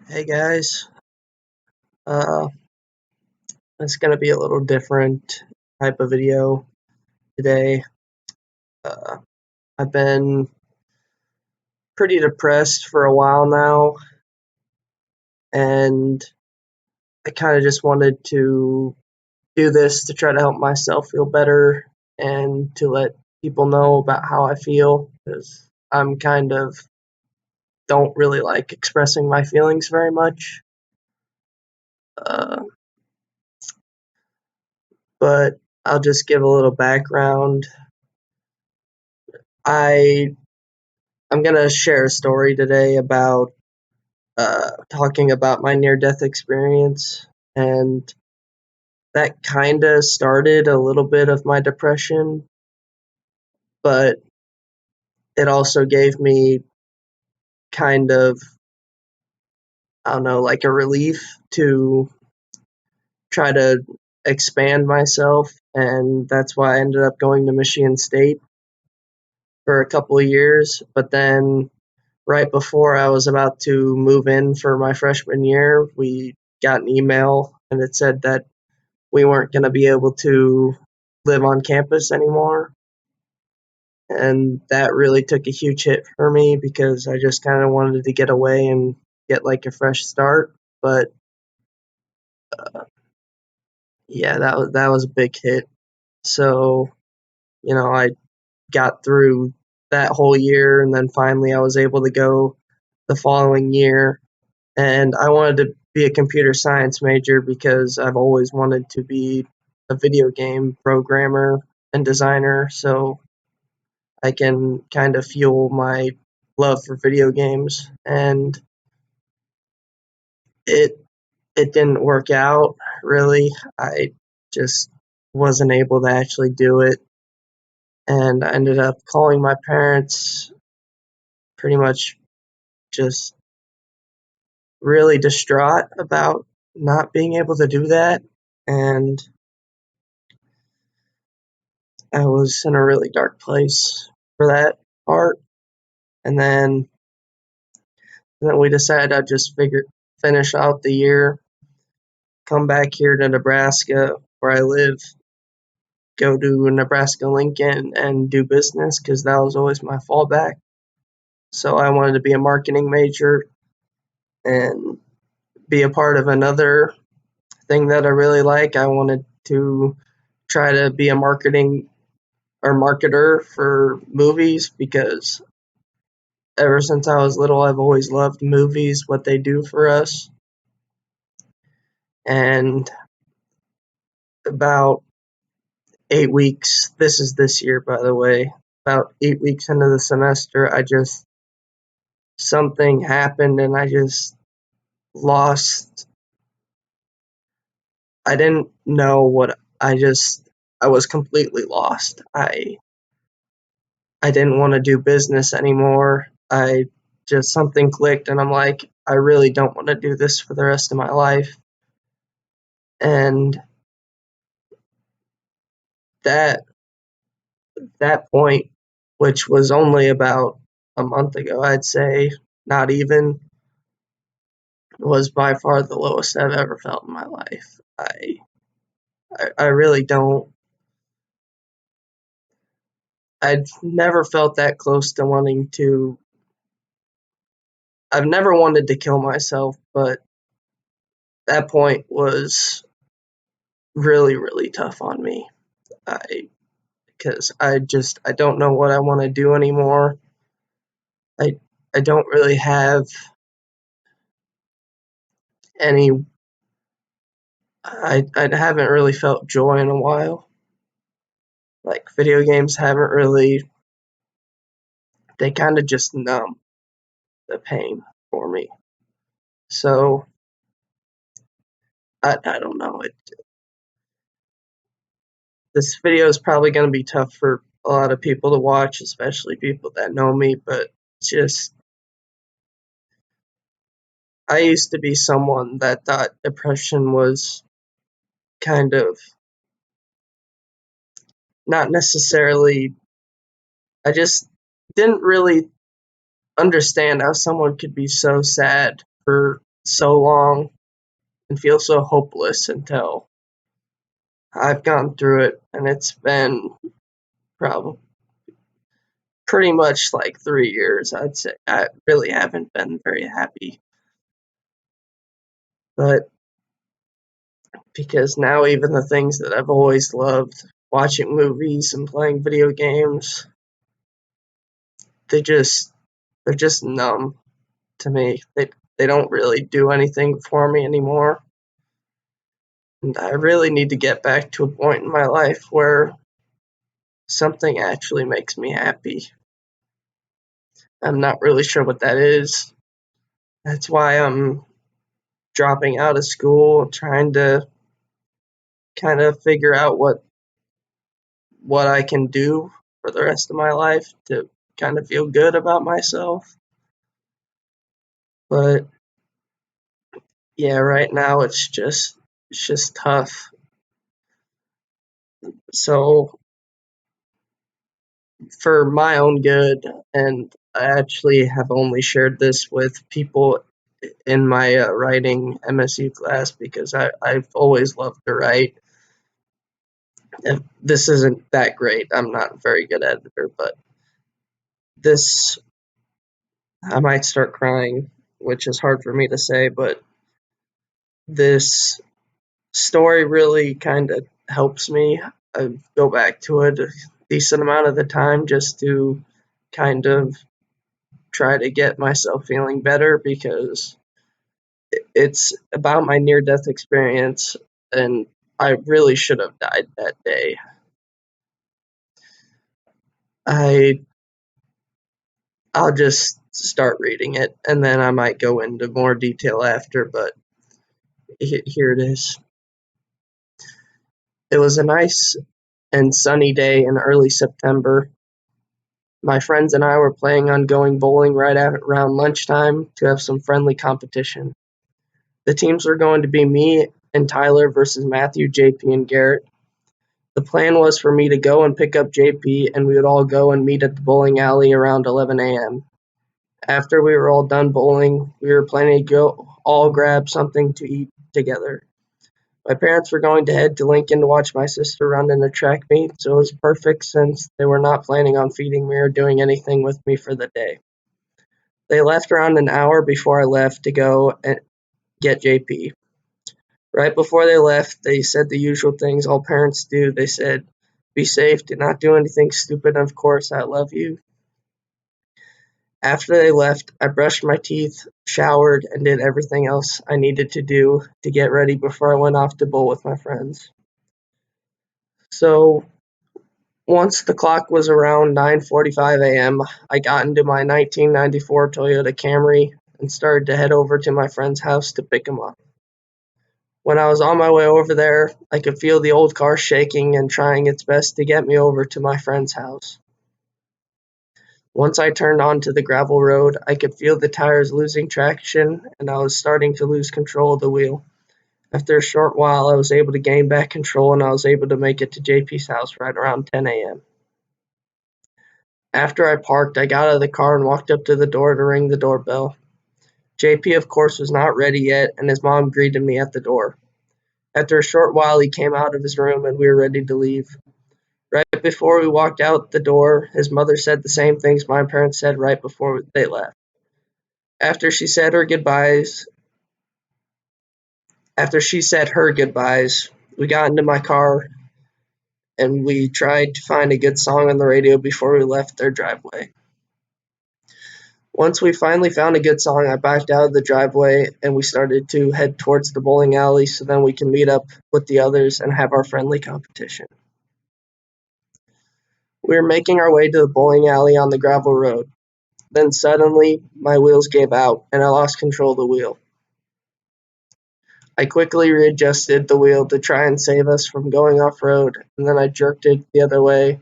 Hey guys, uh, it's gonna be a little different type of video today. Uh, I've been pretty depressed for a while now, and I kind of just wanted to do this to try to help myself feel better and to let people know about how I feel because I'm kind of don't really like expressing my feelings very much. Uh, but I'll just give a little background. I I'm gonna share a story today about talking about my near death experience, and that kind of started a little bit of my depression, but it also gave me kind of, I don't know, like a relief to try to expand myself. And that's why I ended up going to Michigan State for a couple of years. But then, right before I was about to move in for my freshman year, we got an email and it said that we weren't going to be able to live on campus anymore. And that really took a huge hit for me because I just kind of wanted to get away and get like a fresh start. But yeah, that was a big hit. So, I got through that whole year and then finally I was able to go the following year. And I wanted to be a computer science major because I've always wanted to be a video game programmer and designer. So I can kind of fuel my love for video games. And it it didn't work out really. I just wasn't able to actually do it. And I ended up calling my parents pretty much just really distraught about not being able to do that. And I was in a really dark place for that part. And then we decided I'd just finish out the year, come back here to Nebraska where I live, go to Nebraska Lincoln and do business because that was always my fallback. So I wanted to be a marketing major and be a part of another thing that I really like. I wanted to try to be a marketing or marketer for movies because ever since I was little, I've always loved movies, what they do for us. And about 8 weeks, this is this year, by the way, about 8 weeks into the semester, something happened and I just lost. I didn't know I was completely lost. I didn't want to do business anymore. Something clicked and I'm like, I really don't want to do this for the rest of my life. And that that point, which was only about a month ago, I'd say, not even, was by far the lowest I've ever felt in my life. I really don't. I'd never felt that close to wanting to. I've never wanted to kill myself, but that point was really, really tough on me. I because I don't know what I want to do anymore. I I don't really have any. I haven't really felt joy in a while. Like video games haven't really. They kind of just numb the pain for me. So I don't know. This video is probably going to be tough for a lot of people to watch, especially people that know me. But just I used to be someone that thought depression was kind of not necessarily. I just didn't really understand how someone could be so sad for so long and feel so hopeless until I've gone through it, and it's been probably pretty much like 3 years. I'd say I really haven't been very happy, but because now even the things that I've always loved, watching movies and playing video games, they just they're just numb to me. They don't really do anything for me anymore. And I really need to get back to a point in my life where something actually makes me happy. I'm not really sure what that is. That's why I'm dropping out of school, trying to kind of figure out what I can do for the rest of my life to kind of feel good about myself. But yeah, right now it's just tough. So for my own good, and I actually have only shared this with people in my writing MSU class because I've always loved to write. If this isn't that great. I'm not a very good editor, but this I might start crying, which is hard for me to say, but this story really kind of helps me. I go back to it a decent amount of the time just to kind of try to get myself feeling better because it's about my near death experience and I really should have died that day. I I'll just start reading it and then I might go into more detail after, but here it is. It was a nice and sunny day in early September. My friends and I were planning on going bowling right around lunchtime to have some friendly competition. The teams were going to be me and Tyler versus Matthew, JP, and Garrett. The plan was for me to go and pick up JP, and we would all go and meet at the bowling alley around 11 a.m. After we were all done bowling, we were planning to go all grab something to eat together. My parents were going to head to Lincoln to watch my sister run in a track meet, so it was perfect since they were not planning on feeding me or doing anything with me for the day. They left around an hour before I left to go and get JP. Right before they left, they said the usual things all parents do. They said, "Be safe, do not do anything stupid, and of course, I love you." After they left, I brushed my teeth, showered, and did everything else I needed to do to get ready before I went off to bowl with my friends. So once the clock was around 9:45 a.m., I got into my 1994 Toyota Camry and started to head over to my friend's house to pick him up. When I was on my way over there, I could feel the old car shaking and trying its best to get me over to my friend's house. Once I turned onto the gravel road, I could feel the tires losing traction and I was starting to lose control of the wheel. After a short while, I was able to gain back control and I was able to make it to JP's house right around 10 a.m. After I parked, I got out of the car and walked up to the door to ring the doorbell. JP, of course, was not ready yet, and his mom greeted me at the door. After a short while, he came out of his room and we were ready to leave. Right before we walked out the door, his mother said the same things my parents said right before they left. After she said her goodbyes, After she said her goodbyes, we got into my car and we tried to find a good song on the radio before we left their driveway. Once we finally found a good song, I backed out of the driveway and we started to head towards the bowling alley so then we can meet up with the others and have our friendly competition. We were making our way to the bowling alley on the gravel road. Then suddenly, my wheels gave out and I lost control of the wheel. I quickly readjusted the wheel to try and save us from going off road, and then I jerked it the other way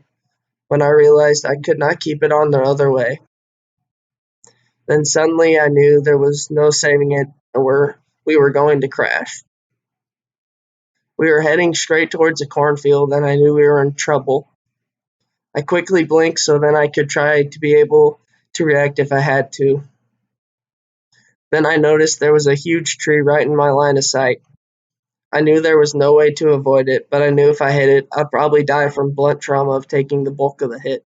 when I realized I could not keep it on the other way. Then suddenly I knew there was no saving it and we were going to crash. We were heading straight towards a cornfield and I knew we were in trouble. I quickly blinked so then I could try to be able to react if I had to. Then I noticed there was a huge tree right in my line of sight. I knew there was no way to avoid it, but I knew if I hit it, I'd probably die from blunt trauma of taking the bulk of the hit.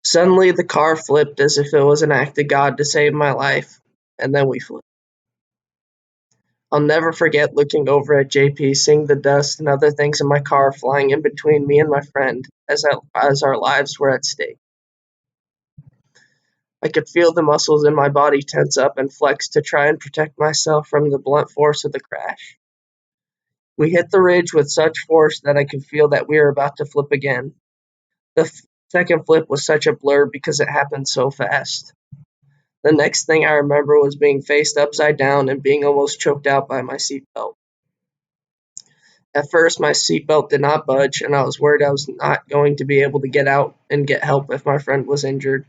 Suddenly, the car flipped as if it was an act of God to save my life, and then we flipped. I'll never forget looking over at JP, seeing the dust and other things in my car flying in between me and my friend as our lives were at stake. I could feel the muscles in my body tense up and flex to try and protect myself from the blunt force of the crash. We hit the ridge with such force that I could feel that we were about to flip again. The second flip was such a blur because it happened so fast. The next thing I remember was being faced upside down and being almost choked out by my seatbelt. At first, my seatbelt did not budge, and I was worried I was not going to be able to get out and get help if my friend was injured.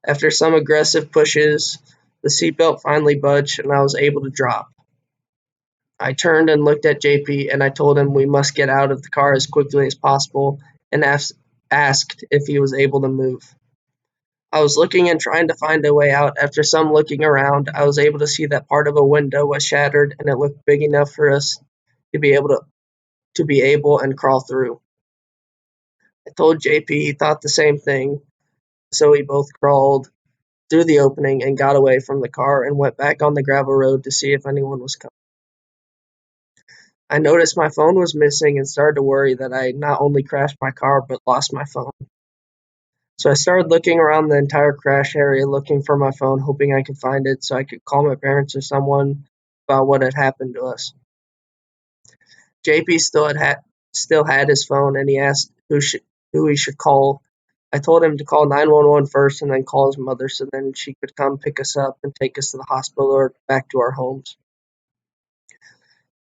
After some aggressive pushes, the seatbelt finally budged and I was able to drop. I turned and looked at JP and I told him we must get out of the car as quickly as possible and asked if he was able to move. I was looking and trying to find a way out. After some looking around, I was able to see that part of a window was shattered and it looked big enough for us to be able and crawl through. I told JP he thought the same thing, so we both crawled through the opening and got away from the car and went back on the gravel road to see if anyone was coming. I noticed my phone was missing and started to worry that I not only crashed my car but lost my phone. So I started looking around the entire crash area looking for my phone, hoping I could find it so I could call my parents or someone about what had happened to us. JP still had his phone and he asked who he should call. I told him to call 911 first and then call his mother so then she could come pick us up and take us to the hospital or back to our homes.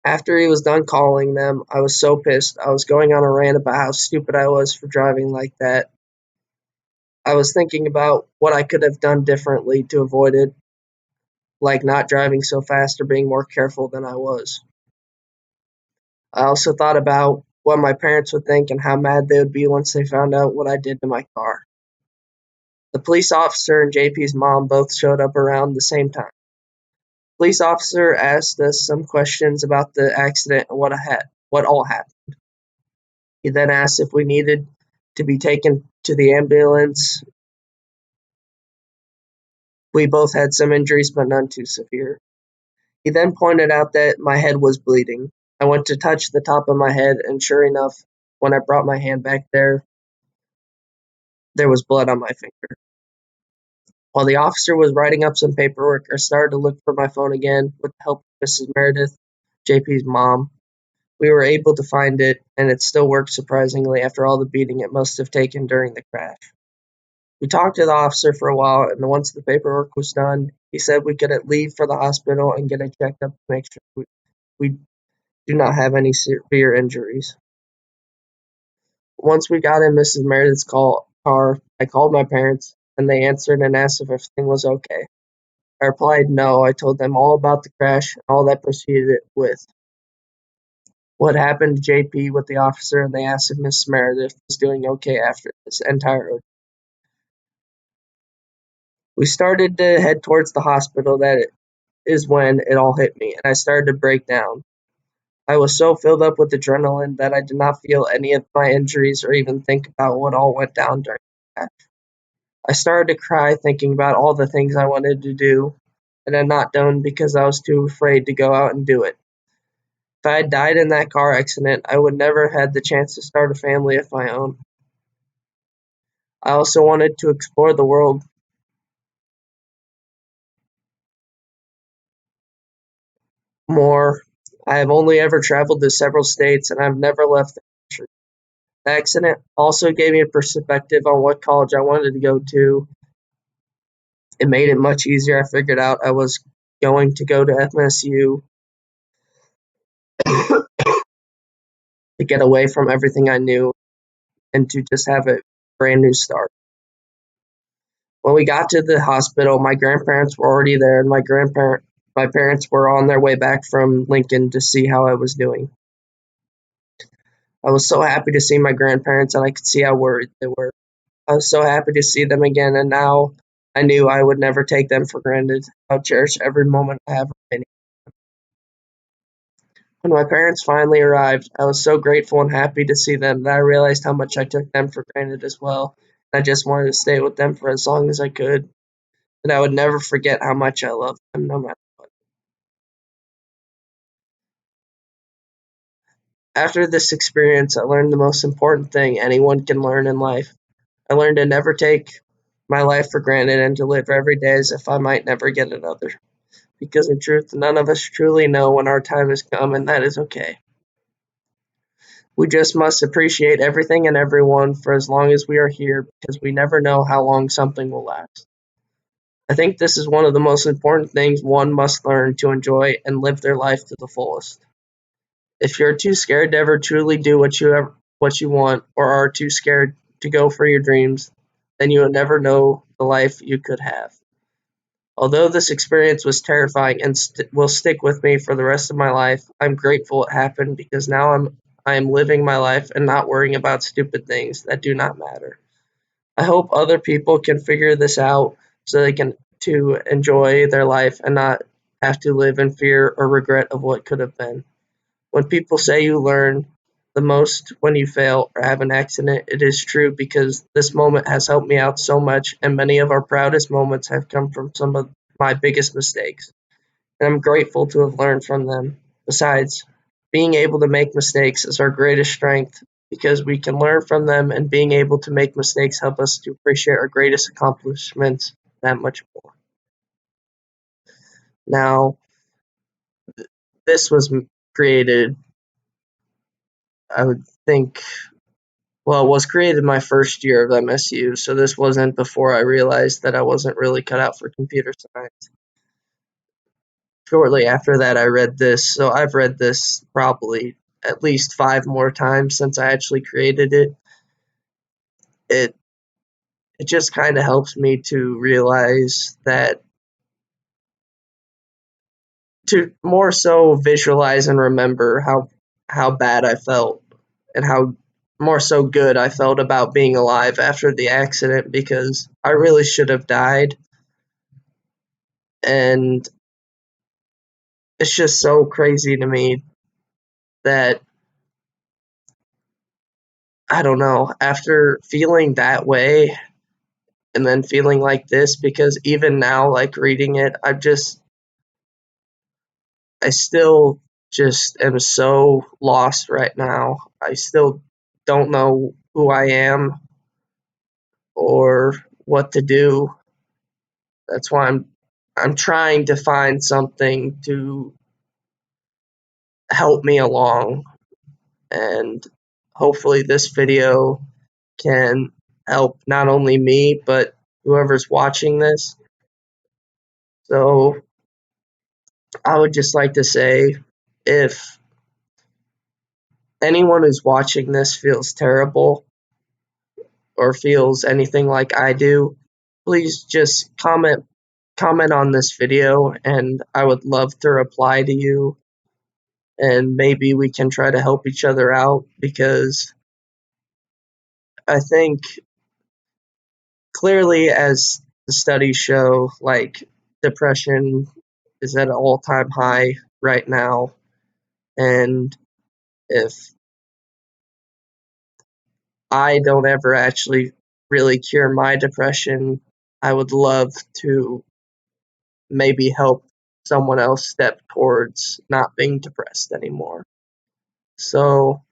After he was done calling them, I was so pissed. I was going on a rant about how stupid I was for driving like that. I was thinking about what I could have done differently to avoid it, like not driving so fast or being more careful than I was. I also thought about what my parents would think and how mad they would be once they found out what I did to my car. The police officer and JP's mom both showed up around the same time. The police officer asked us some questions about the accident and what all happened. He then asked if we needed to be taken to the ambulance. We both had some injuries, but none too severe. He then pointed out that my head was bleeding. I went to touch the top of my head, and sure enough, when I brought my hand back there was blood on my finger. While the officer was writing up some paperwork, I started to look for my phone again with the help of Mrs. Meredith, JP's mom. We were able to find it, and it still worked surprisingly after all the beating it must have taken during the crash. We talked to the officer for a while, and once the paperwork was done, he said we could leave for the hospital and get a checkup to make sure we do not have any severe injuries. Once we got in Mrs. Meredith's car, I called my parents, and they answered and asked if everything was okay. I replied no. I told them all about the crash and all that proceeded with what happened to JP with the officer, and they asked if Mrs. Meredith was doing okay after this entire ordeal. We started to head towards the hospital. That is when it all hit me, and I started to break down. I was so filled up with adrenaline that I did not feel any of my injuries or even think about what all went down during the crash. I started to cry thinking about all the things I wanted to do and had not done because I was too afraid to go out and do it. If I had died in that car accident, I would never have had the chance to start a family of my own. I also wanted to explore the world more. I have only ever traveled to several states and I've never left the country. The accident also gave me a perspective on what college I wanted to go to. It made it much easier. I figured out I was going to go to FMSU to get away from everything I knew and to just have a brand new start. When we got to the hospital, my grandparents were already there, and my parents were on their way back from Lincoln to see how I was doing. I was so happy to see my grandparents, and I could see how worried they were. I was so happy to see them again, and now I knew I would never take them for granted. I'll cherish every moment I have remaining. When my parents finally arrived, I was so grateful and happy to see them that I realized how much I took them for granted as well. I just wanted to stay with them for as long as I could, and I would never forget how much I loved them no matter what. After this experience, I learned the most important thing anyone can learn in life. I learned to never take my life for granted and to live every day as if I might never get another. Because in truth, none of us truly know when our time has come, and that is okay. We just must appreciate everything and everyone for as long as we are here because we never know how long something will last. I think this is one of the most important things one must learn to enjoy and live their life to the fullest. If you're too scared to ever truly do what you want or are too scared to go for your dreams, then you will never know the life you could have. Although this experience was terrifying and will stick with me for the rest of my life, I'm grateful it happened because now I am living my life and not worrying about stupid things that do not matter. I hope other people can figure this out so they can to enjoy their life and not have to live in fear or regret of what could have been. When people say you learn the most when you fail or have an accident, it is true because this moment has helped me out so much, and many of our proudest moments have come from some of my biggest mistakes. And I'm grateful to have learned from them. Besides, being able to make mistakes is our greatest strength because we can learn from them, and being able to make mistakes help us to appreciate our greatest accomplishments that much more. Now, this was created, I would think, well, it was created my first year of MSU, so this wasn't before I realized that I wasn't really cut out for computer science. Shortly after that, I read this, so I've read this probably at least 5 more times since I actually created it. It it just kind of helps me to realize that to more so visualize and remember how bad I felt and how more so good I felt about being alive after the accident because I really should have died. And it's just so crazy to me that I don't know, after feeling that way and then feeling like this, because even now, like reading it, I still just am so lost right now. I still don't know who I am or what to do. That's why I'm trying to find something to help me along, and hopefully this video can help not only me but whoever's watching this. So I would just like to say, if anyone who's watching this feels terrible or feels anything like I do, please just comment on this video and I would love to reply to you, and maybe we can try to help each other out because I think clearly, as the studies show, like depression is at an all-time high right now, and if I don't ever actually really cure my depression, I would love to maybe help someone else step towards not being depressed anymore. So,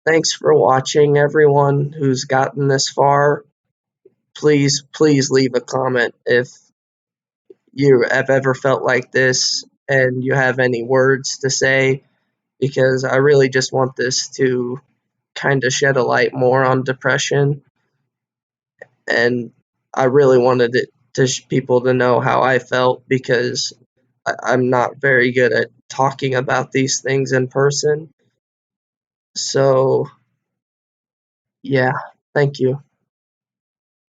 thanks for watching, everyone who's gotten this far. Please leave a comment if you have ever felt like this and you have any words to say, because I really just want this to kind of shed a light more on depression, and I really wanted it to people to know how I felt because I'm not very good at talking about these things in person. So, yeah, thank you.